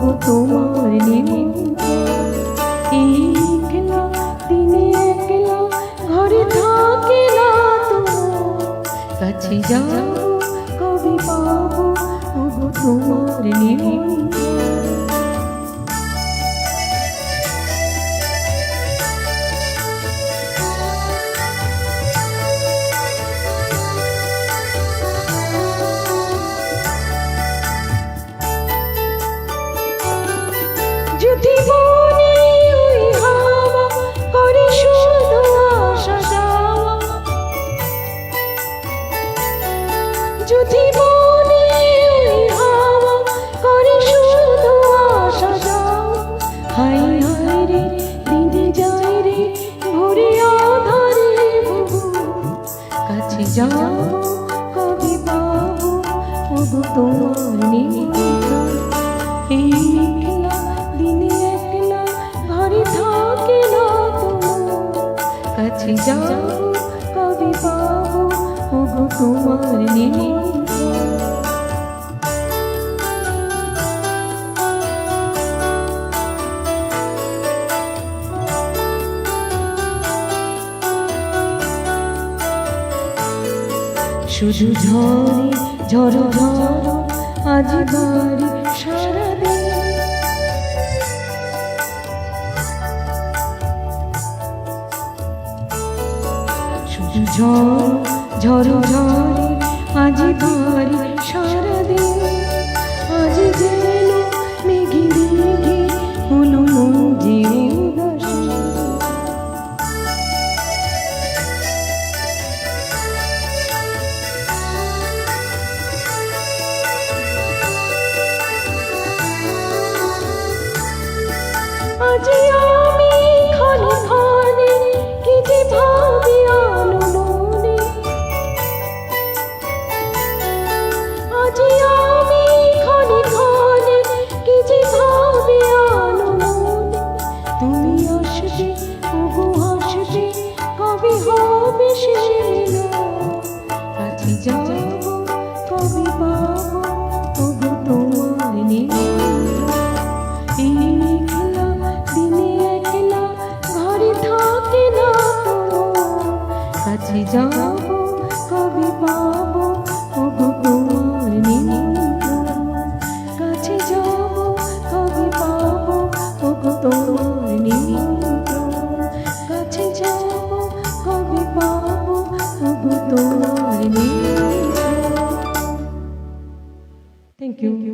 ওগো তোমার নিমন্ত্রণ। একলা দিনে একলা ঘরে থাকে না তোমার, কাছে যাবো কবি পাবো ওগো তোমার নিমন্ত্রণ। যদি মনে ওই হাওয়া করে শুধু আসা যাওয়া, যদি মনে ওই হাওয়া করে শুধু আসা যাওয়া, হাই হাই রে দিনে যায় রে ভোরে আধারে বহু, কাছে যাবো কবে পাবো ওগো তোমার নিমন্ত্রণ। একলা দিনে একলা ঘরে থাকে না তোমার, কাছে যাবো কবে পাবো ওগো তোমার নিমন্ত্রণ। শুধু ঝরে ঝড়ো ঝড়ো আজ বাড়ি সারাদিন, শুধু ঝড়ো ঝড়ো ঝড়ো আজ বাড়ি সারাদিন। আজ যেন মেঘে মেঘে হলো মন যে উদাসীন, আজ আমি ক্ষণে ক্ষণে কি যে ভাবি আলো মনে, আজ আমি ক্ষণে ক্ষণে কি যে ভাবি আলো মনে। তুমি আসবে ওগো আসবে কবে হবে সে মিলন, কাছে যাবো কবে পাবো ওগো তোমার নিমন্ত্রণ। একলা দিনে একলা ঘরে থাকে না তোমার, কাছে যাবো কবে পাবো